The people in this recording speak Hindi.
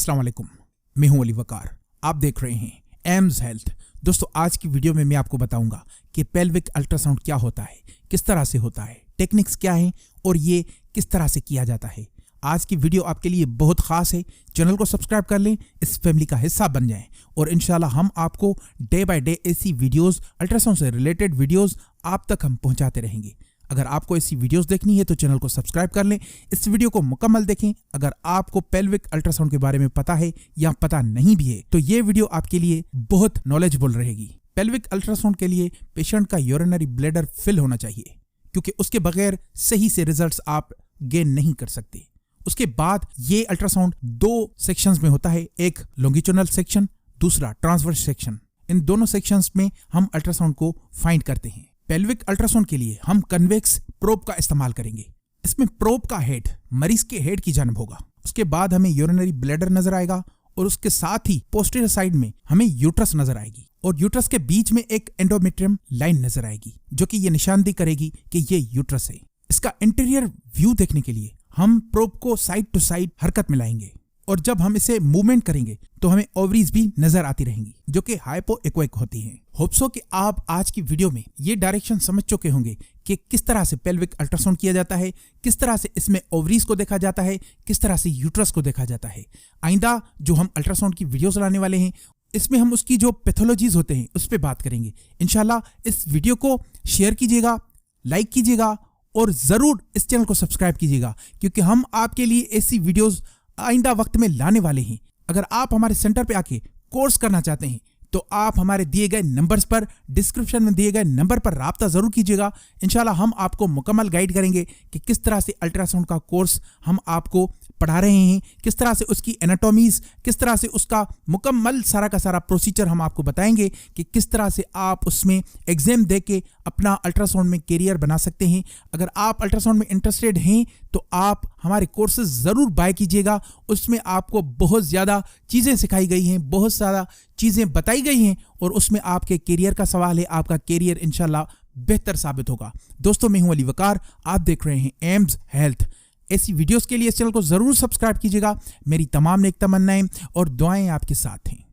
अस्सलाम वालेकुम, मैं हूं अली वकार। आप देख रहे हैं एम्स हेल्थ। दोस्तों, आज की वीडियो में मैं आपको बताऊंगा कि पेल्विक अल्ट्रासाउंड क्या होता है, किस तरह से होता है, टेक्निक्स क्या हैं और ये किस तरह से किया जाता है। आज की वीडियो आपके लिए बहुत खास है। चैनल को सब्सक्राइब कर लें, इस फैमिली का हिस्सा बन जाएं और इंशाल्लाह हम आपको डे बाय डे ऐसी वीडियोस, अल्ट्रासाउंड से रिलेटेड वीडियोस आप तक हम पहुंचाते रहेंगे। अगर आपको ऐसी वीडियोस देखनी है तो चैनल को सब्सक्राइब कर लें, इस वीडियो को मुकम्मल देखें। अगर आपको पेल्विक अल्ट्रासाउंड के बारे में पता है या पता नहीं भी है तो ये वीडियो आपके लिए बहुत नॉलेजेबल रहेगी। पेल्विक अल्ट्रासाउंड के लिए पेशेंट का यूरिनरी ब्लैडर फिल होना चाहिए, क्योंकि उसके बगैर सही से रिजल्ट्स आप गेन नहीं कर सकते। उसके बाद ये अल्ट्रासाउंड दो सेक्शंस में होता है, एक लॉन्गिट्यूडनल सेक्शन, दूसरा ट्रांसवर्स सेक्शन। इन दोनों सेक्शंस में हम अल्ट्रासाउंड को फाइंड करते हैं। पेल्विक अल्ट्रासाउंड के लिए हम कन्वेक्स प्रोब का इस्तेमाल करेंगे। इसमें प्रोब का हेड मरीज के हेड की जानब होगा। उसके बाद हमें यूरिनरी ब्लैडर नजर आएगा और उसके साथ ही पोस्टीरियर साइड में हमें यूट्रस नजर आएगी और यूट्रस के बीच में एक एंडोमेट्रियम लाइन नजर आएगी, जो कि ये निशानदेही करेगी कि ये यूट्रस है। इसका इंटीरियर व्यू देखने के लिए हम प्रोब को साइड टू साइड हरकत में लाएंगे और जब हम इसे मूवमेंट करेंगे तो हमें ओवरीज भी नजर आती रहेंगी, जो कि हाइपो एक्वेक होती हैं। होप सो कि आप आज की वीडियो में ये डायरेक्शन समझ चुके होंगे कि किस तरह से पेल्विक अल्ट्रासाउंड किया जाता है, किस तरह से इसमें ओवरीज को देखा जाता है, किस तरह से यूट्रस को देखा जाता है। आइंदा जो हम अल्ट्रासाउंड की वीडियोस लाने वाले हैं, इसमें हम उसकी जो पैथोलॉजीज होते हैं उस पर बात करेंगे। इंशाल्लाह इस वीडियो को शेयर कीजिएगा, लाइक कीजिएगा और जरूर इस चैनल को सब्सक्राइब कीजिएगा, क्योंकि हम आपके लिए ऐसी वीडियोस आइंदा वक्त में लाने वाले हैं। अगर आप हमारे सेंटर पे आके कोर्स करना चाहते हैं तो आप हमारे दिए गए नंबर्स पर, डिस्क्रिप्शन में दिए गए नंबर पर राब्ता जरूर कीजिएगा। इंशाल्लाह हम आपको मुकम्मल गाइड करेंगे कि किस तरह से अल्ट्रासाउंड का कोर्स हम आपको पढ़ा रहे हैं, किस तरह से उसकी एनाटॉमीज, किस तरह से उसका मुकम्मल सारा का सारा प्रोसीजर हम आपको बताएंगे कि किस तरह से आप उसमें एग्जाम दे के अपना अल्ट्रासाउंड में कैरियर बना सकते हैं। अगर आप अल्ट्रासाउंड में इंटरेस्टेड हैं तो आप हमारे कोर्सेज ज़रूर बाय कीजिएगा। उसमें आपको बहुत ज़्यादा चीज़ें सिखाई गई हैं, बहुत ज़्यादा चीज़ें बताई गई हैं और उसमें आपके कैरियर का सवाल है। आपका कैरियर इंशाल्लाह बेहतर साबित होगा। दोस्तों, मैं हूं अली वकार, आप देख रहे हैं एम्स हेल्थ। ऐसी वीडियोस के लिए इस चैनल को ज़रूर सब्सक्राइब कीजिएगा। मेरी तमाम नेक तमन्नाएं और दुआएं आपके साथ हैं।